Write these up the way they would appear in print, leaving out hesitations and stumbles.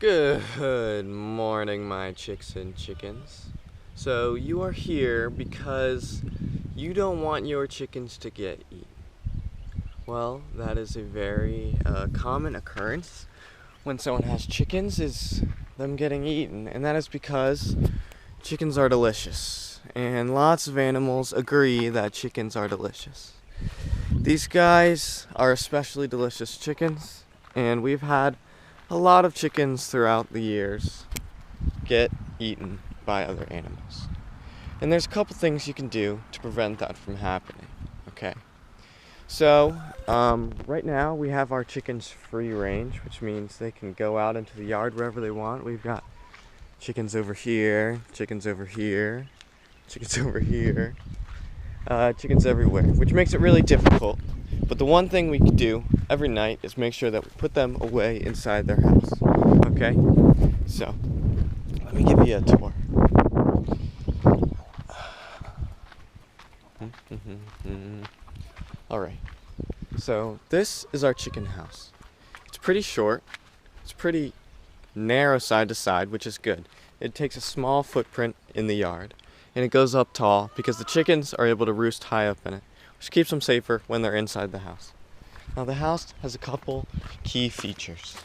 Good morning, my chicks and chickens. So you are here because you don't want your chickens to get eaten. Well, that is a very common occurrence when someone has chickens, is them getting eaten, and that is because chickens are delicious, and lots of animals agree that chickens are delicious. These guys are especially delicious chickens, and we've had a lot of chickens throughout the years get eaten by other animals. And there's a couple things you can do to prevent that from happening. Okay. So, right now we have our chickens free range, which means they can go out into the yard wherever they want. We've got chickens over here, chickens over here, chickens over here, chickens everywhere, which makes it really difficult. But the one thing we can do every night is make sure that we put them away inside their house. Okay? So, let me give you a tour. Alright. So, this is our chicken house. It's pretty short. It's pretty narrow side to side, which is good. It takes a small footprint in the yard. And it goes up tall because the chickens are able to roost high up in it, which keeps them safer when they're inside the house. Now the house has a couple key features.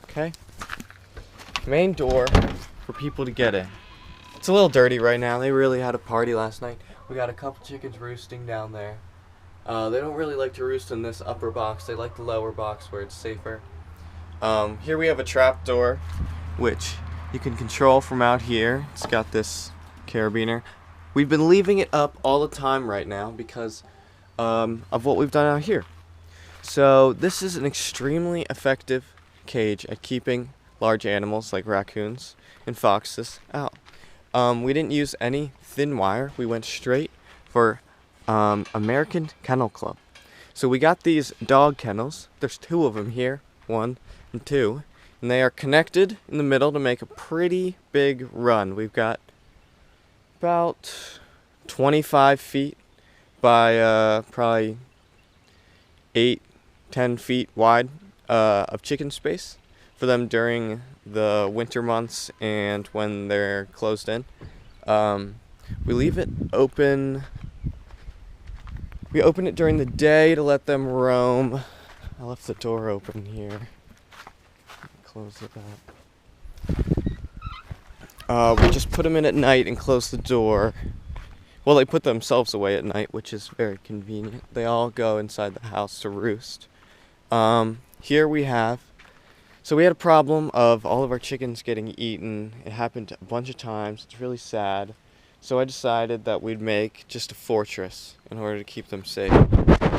Okay? Main door for people to get in. It's a little dirty right now. They really had a party last night. We got a couple chickens roosting down there. They don't really like to roost in this upper box. They like the lower box where it's safer. Here we have a trap door, which you can control from out here. It's got this carabiner. We've been leaving it up all the time right now because of what we've done out here. So this is an extremely effective cage at keeping large animals like raccoons and foxes out. We didn't use any thin wire. We went straight for American Kennel Club. So we got these dog kennels. There's two of them here, 1 and 2, and they are connected in the middle to make a pretty big run. We've got about 25 feet by probably 8-10 feet wide of chicken space for them during the winter months and when they're closed in. We leave it open. We open it during the day to let them roam. I left the door open here. Close it up. We just put them in at night and close the door. Well, they put themselves away at night, which is very convenient. They all go inside the house to roost. Here we have, so we had a problem of all of our chickens getting eaten. It happened a bunch of times. It's really sad. So I decided that we'd make just a fortress in order to keep them safe.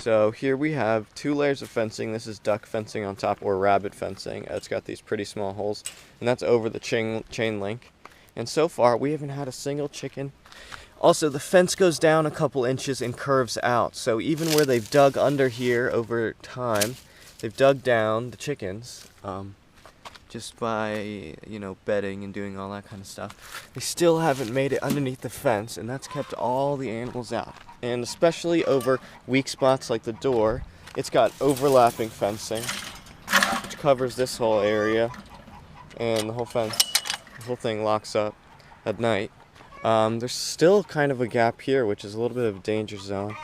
So here we have 2 layers of fencing. This is duck fencing on top, or rabbit fencing. It's got these pretty small holes, and that's over the chain link. And so far, we haven't had a single chicken. Also, the fence goes down a couple inches and curves out. So even where they've dug under here over time, they've dug down the chickens just by, bedding and doing all that kind of stuff. They still haven't made it underneath the fence, and that's kept all the animals out. And especially over weak spots like the door, it's got overlapping fencing, which covers this whole area, and the whole thing locks up at night. There's still kind of a gap here, which is a little bit of a danger zone.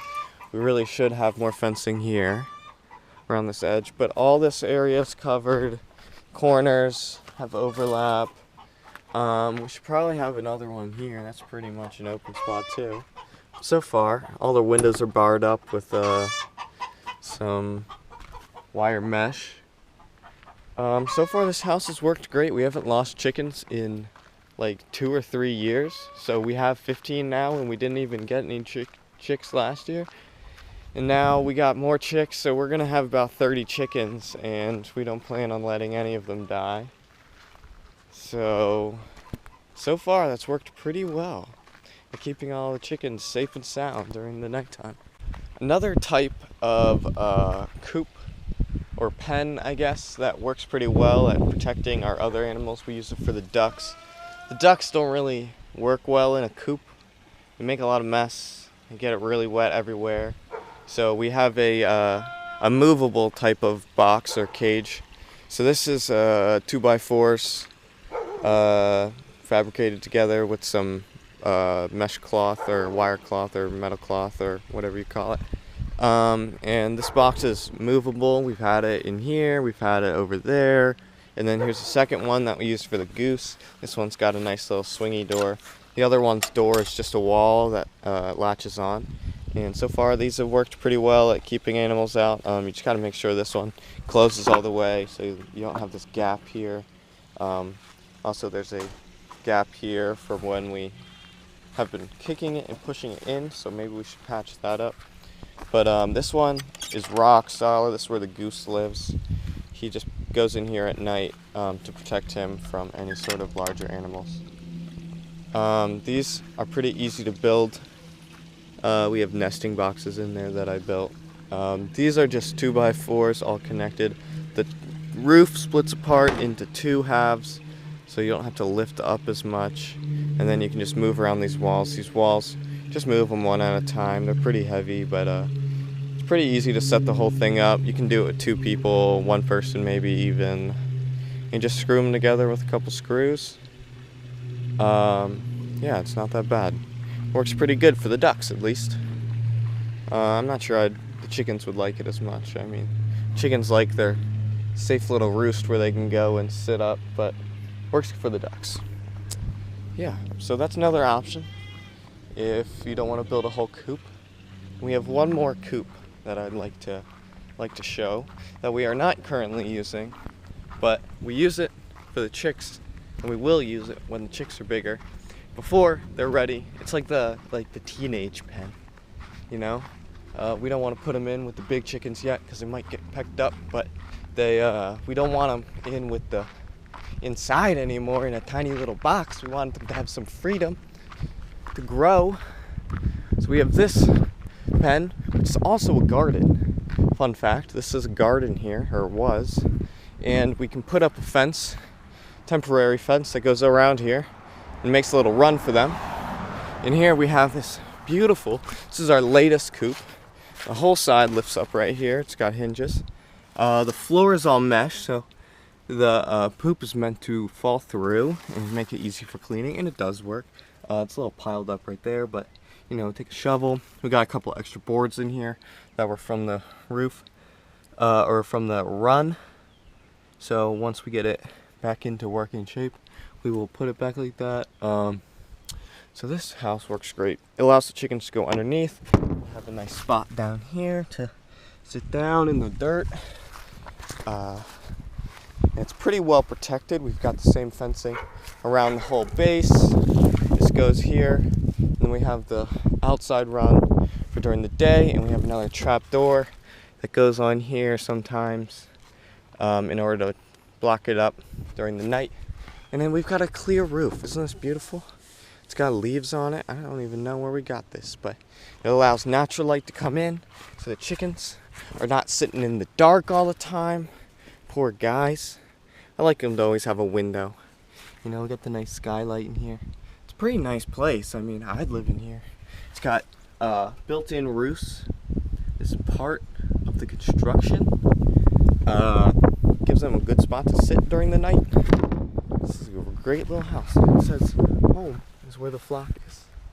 We really should have more fencing here around this edge, but all this area is covered. Corners have overlap. We should probably have another one here. That's pretty much an open spot too. So far, all the windows are barred up with some wire mesh. So far this house has worked great. We haven't lost chickens in like 2 or 3 years. So we have 15 now, and we didn't even get any chicks last year. And now we got more chicks, so we're gonna have about 30 chickens, and we don't plan on letting any of them die. So far that's worked pretty well at keeping all the chickens safe and sound during the nighttime. Another type of coop or pen, I guess, that works pretty well at protecting our other animals. We use it for the ducks. The ducks don't really work well in a coop. They make a lot of mess. They get it really wet everywhere. So we have a movable type of box or cage So this is 2x4s fabricated together with some mesh cloth or wire cloth or metal cloth or whatever you call it. And this box is movable. We've had it in here, we've had it over there, and then here's the second one that we used for the goose. This one's got a nice little swingy door. The other one's door is just a wall that latches on. And so far these have worked pretty well at keeping animals out. You just gotta make sure this one closes all the way so you don't have this gap here. Also there's a gap here for when we have been kicking it and pushing it in, so maybe we should patch that up. But this one is rock solid. This is where the goose lives. He just goes in here at night to protect him from any sort of larger animals. These are pretty easy to build. We have nesting boxes in there that I built. These are just 2x4s all connected. The roof splits apart into two halves, so you don't have to lift up as much. And then you can just move around these walls. These walls, just move them one at a time. They're pretty heavy, but it's pretty easy to set the whole thing up. You can do it with two people, one person maybe even. And just screw them together with a couple screws. Yeah, it's not that bad. Works pretty good for the ducks, at least. I'm not sure the chickens would like it as much. I mean, chickens like their safe little roost where they can go and sit up, but works for the ducks. Yeah, so that's another option if you don't want to build a whole coop. We have one more coop that I'd like to show that we are not currently using, but we use it for the chicks, and we will use it when the chicks are bigger. Before they're ready, it's like the teenage pen, you know. We don't want to put them in with the big chickens yet because they might get pecked up, but we don't want them in with the inside anymore in a tiny little box. We want them to have some freedom to grow. So we have this pen, which is also a garden. Fun fact, this is a garden here, or was, and we can put up a fence, temporary fence that goes around here and makes a little run for them. And here we have this this is our latest coop. The whole side lifts up right here. It's got hinges. The floor is all mesh, so the poop is meant to fall through and make it easy for cleaning, and it does work. It's a little piled up right there, but you know, take a shovel. We got a couple extra boards in here that were from the roof, or from the run. So once we get it back into working shape, we will put it back like that. So this house works great. It allows the chickens to go underneath. We'll have a nice spot down here to sit down in the dirt. It's pretty well protected. We've got the same fencing around the whole base. This goes here, and then we have the outside run for during the day, and we have another trap door that goes on here sometimes in order to block it up during the night. And then we've got a clear roof. Isn't this beautiful? It's got leaves on it. I don't even know where we got this, but it allows natural light to come in so the chickens are not sitting in the dark all the time. Poor guys. I like them to always have a window. You know, get the nice skylight in here. It's a pretty nice place. I mean, I'd live in here. It's got built-in roofs. This is part of the construction. Gives them a good spot to sit during the night. This is a great little house. It says home is where the flock is.